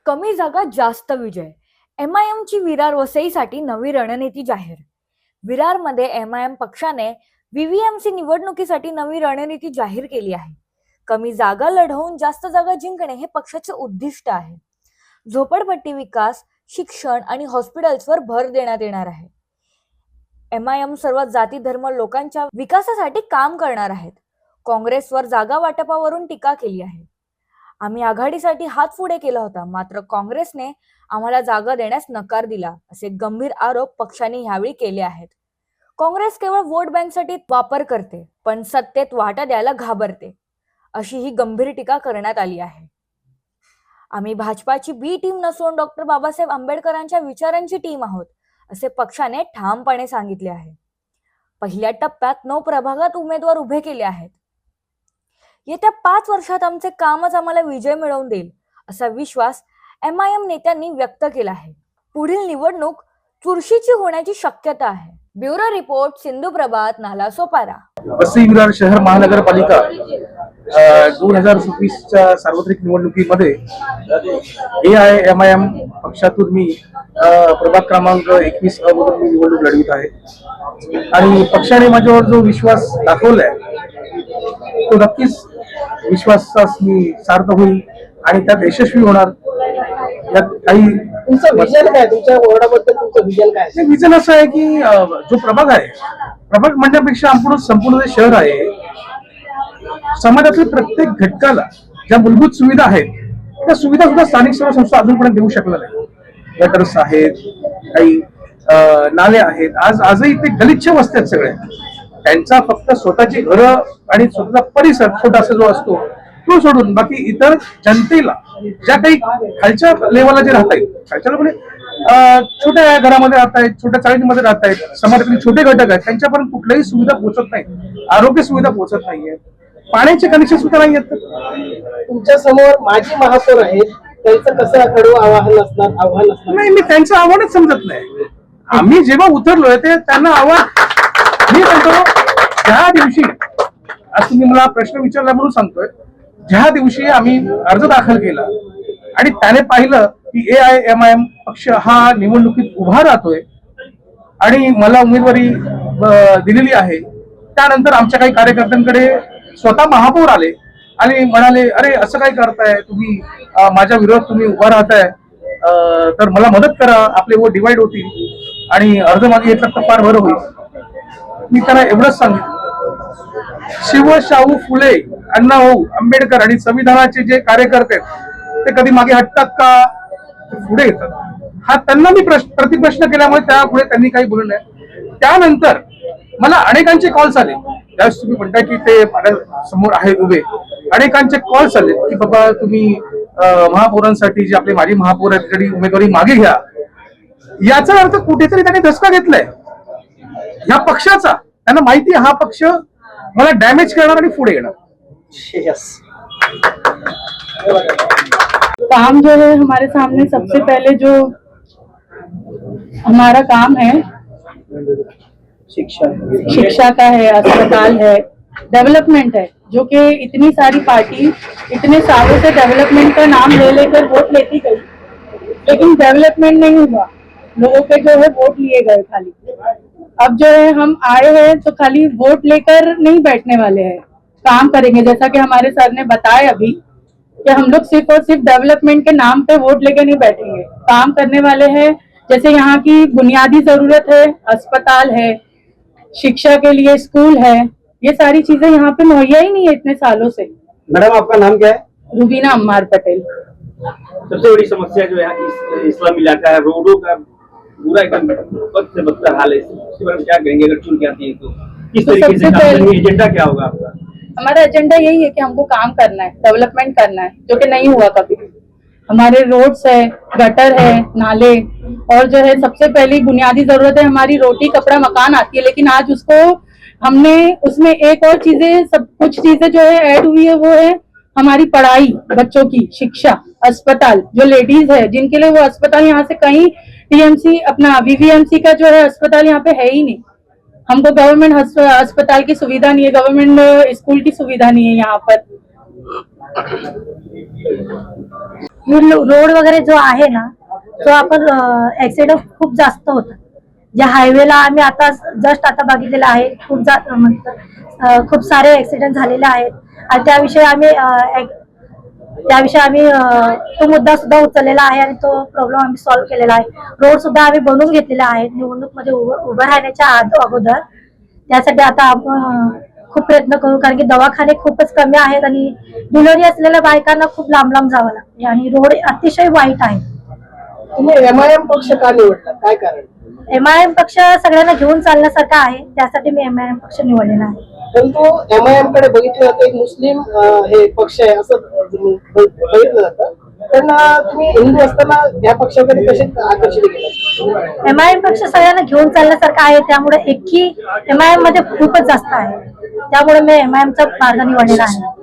कमी जागा जास्त विजय. एमआयएमची विरार वसईसाठी नवी रणनीती जाहीर. विरारमध्ये एमआयएम पक्षाने व्हीव्हीएमसी निवडणुकीसाठी नवी रणनीती जाहीर केली आहे. कमी जागा लढवून जास्त जागा जिंकणे हे पक्षाचे उद्दिष्ट आहे. झोपडपट्टी विकास, शिक्षण आणि हॉस्पिटल्सवर भर देण्यात येणार आहे. एमआयएम सर्व जाती धर्म लोकांच्या विकासासाठी काम करणार आहेत. काँग्रेसवर जागा वाटपावरून टीका केली आहे. आम्ही आघाडीसाठी हात पुढे केला होता, मात्र काँग्रेसने आम्हाला जागा देण्यास नकार दिला, असे गंभीर आरोप पक्षाने यावेळी केले आहेत. काँग्रेस केवळ वोट बँकसाठी वापर करते, पण सत्तेत वाटा द्यायला घाबरते, अशी ही गंभीर टीका करण्यात आली आहे. आम्ही भाजपाची बी टीम नसून डॉक्टर बाबासाहेब आंबेडकरांच्या विचारांची टीम आहोत, असे पक्षाने ठामपणे सांगितले आहे. पहिल्या टप्प्यात 9 प्रभागात उमेदवार उभे केले आहेत. येत्या 5 वर्षात आमचे कामच आम्हाला विजय मिळवून देईल, असा विश्वास एमआयएम नेत्यांनी व्यक्त केला आहे. पुढील निवडणूक चुरशीची होण्याची शक्यता आहे. ब्युरो रिपोर्ट, सिंधू प्रभात, नालासोपारा. वसई विरार शहर महानगरपालिका 2026च्या सार्वत्रिक निवडणुकीमध्ये एआयएमआयएम पक्षातून मी प्रभाग क्रमांक 21 मधून मी निवडणूक लढवित आहे आणि पक्षाने माझ्यावर जो विश्वास दाखवलाय तो नक्कीच विश्वासास मी सार्थ होईल आणि त्यात यशस्वी होणार. यात काही तुमचं विजन काय, तुमच्या वॉर्डाबद्दल तुमचं विजन काय? विजन असं आहे की जो प्रभाग आहे, प्रभाग म्हणण्यापेक्षा संपूर्ण जे शहर आहे, समाजातील प्रत्येक घटकाला ज्या मूलभूत सुविधा आहेत त्या सुविधा सुद्धा स्थानिक सेवा संस्था अजूनपर्यंत देऊ शकल्या नाही. गटर्स आहेत, काही नाले आहेत, आजही ते गलिच्छ वस्ती आहेत सगळे. त्यांचा फक्त स्वतःची घरं आणि स्वतःचा परिसर छोटासा जो असतो तो सोडून बाकी इतर जनतेला ज्या काही खालच्या लेवलला जे राहत आहेत, खालच्या लोकांनी छोट्या घरामध्ये राहत आहेत, छोट्या चाळीमध्ये राहत आहेत, समाजातील छोटे घटक आहेत, त्यांच्यापर्यंत कुठल्याही सुविधा पोहोचत नाही. आरोग्य सुविधा पोहोचत नाहीये, पाण्याचे कनेक्शन सुद्धा नाही येत. तुमच्या समोर माजी महापौर आहेत, त्यांचं कसं कडवं आव्हान असणार? नाही, मी त्यांचं आव्हानच समजत नाही. आम्ही जेव्हा उतरलोय ते त्यांना आव्हान मी म्हणतो, ज्या दिवशी आज तुम्ही मला प्रश्न विचारला म्हणून सांगतोय, ज्या दिवशी आम्ही अर्ज दाखल केला आणि त्याने पाहिलं की एआयएमआयएम पक्ष हा निवडणुकीत उभा राहतोय आणि मला उमेदवारी दिलेली आहे, त्यानंतर आमच्या काही कार्यकर्त्यांकडे स्वतः महापौर आले आणि म्हणाले, अरे असं काय करताय तुम्ही, माझ्या विरोधात तुम्ही उभा राहताय, तर मला मदत करा, आपले वोट डिवाइड होतील आणि अर्ज मागे घेतला तर फार बरं होईल. मी त्यांना एवढंच सांगितलं, शिवशाहू फुले, अण्णाभाऊ आंबेडकर आणि संविधानाचे जे कार्यकर्ते आहेत ते कधी मागे हटतात का, पुढे येतात? हा त्यांना मी प्रतिप्रश्न केल्यामुळे त्यापुढे त्यांनी काही बोललं नाही. त्यानंतर मला अनेकांचे कॉल्स आले, त्यावेळेस तुम्ही म्हणता की ते माझ्या समोर आहे उभे, अनेकांचे कॉल्स आले की बाबा तुम्ही महापौरांसाठी जे आपले माजी महापौर आहेत तरी उमेदवारी मागे घ्या. याचा अर्थ कुठेतरी त्यांनी धसका घेतलाय या पक्षाचा. त्यांना माहिती हा पक्ष मला डॅमेज करणार आणि पुढे येणार. काम जो है हमारे सामने, सबसे पहले जो हमारा काम है शिक्षा का है, अस्पताल है, डेवलपमेंट है, जो कि इतनी सारी पार्टी इतने सालों से डेवलपमेंट का नाम ले लेकर वोट लेती गई, लेकिन डेवलपमेंट नहीं हुआ. लोगों के जो है वोट लिए गए खाली. अब जो है हम आए हैं तो खाली वोट लेकर नहीं बैठने वाले हैं, काम करेंगे. जैसा कि हमारे सर ने बताया अभी कि हम लोग सिर्फ और सिर्फ डेवलपमेंट के नाम पे वोट लेकर नहीं बैठेंगे, काम करने वाले हैं. जैसे यहाँ की बुनियादी जरूरत है, अस्पताल है, शिक्षा के लिए स्कूल है, ये सारी चीजें यहाँ पे मुहैया ही नहीं है इतने सालों से. मैडम, आपका नाम क्या है? रुबीना अम्मार पटेल. सबसे बड़ी समस्या जो है इस्लाम इलाका है, रोडों का पूरा एकदम बद से बदतर हाल है. इसके बारे में क्या कहेंगे अगर चुन के आती है तो किस तरीके से काम करेंगे? एजेंडा क्या होगा आपका? हमारा एजेंडा यही है कि हमको काम करना है, डेवलपमेंट करना है, जो कि नहीं हुआ कभी. हमारे रोड्स है, गटर है, नाले, और जो है सबसे पहली बुनियादी जरूरत है हमारी रोटी कपड़ा मकान आती है, लेकिन आज उसको हमने उसमें एक और चीजें, सब कुछ चीजें जो है ऐड हुई है, वो है हमारी पढ़ाई, बच्चों की शिक्षा, अस्पताल. जो लेडीज है जिनके लिए वो अस्पताल यहाँ से कहीं टीएमसी अपना वीवीएमसी का जो है अस्पताल यहाँ पे है ही नहीं. हमको गवर्नमेंट अस्पताल की सुविधा नहीं है, गवर्नमेंट स्कूल की सुविधा नहीं है यहाँ पर. रोड वगैरे जो आहे ना, जो आपण ऍक्सिडेंट खूप जास्त होतात. ज्या हायवेला आम्ही आता जस्ट आता बघितलेला आहे, खूप सारे ऍक्सिडेंट झालेले आहेत आणि त्याविषयी आम्ही तो मुद्दा सुद्धा उचललेला आहे आणि तो प्रॉब्लेम आम्ही सॉल्व्ह केलेला आहे. रोड सुद्धा आम्ही बनवून घेतलेला आहे निवडणूक मध्ये उभं राहण्याच्या अगोदर. त्यासाठी आता आपण खूप प्रयत्न करू, कारण की दवाखाने खूपच कमी आहेत आणि डिलिव्हरी असलेल्या बायकांना खूप लांब लांब जावं लागते आणि रोड अतिशय वाईट आहे. तुम्ही MIM पक्ष का निवडला, काय कारण? MIM पक्ष सगळ्यांना घेऊन चालण्यासारखा आहे, त्यासाठी मी MIM पक्ष निवडलेला आहे. परंतु MIM कडे बघितलं जातं एक मुस्लिम हे पक्ष आहे असं बघितलं जातं. पण तुम्ही हिंदू असताना या पक्षाकडे कसे आकर्षित केलं? MIM पक्ष सगळ्यांना घेऊन चालण्यासारखा आहे, त्यामुळे एकी MIM मध्ये खूपच जास्त आहे, त्यामुळे मी MIM चा मार्ग निवडलेला आहे.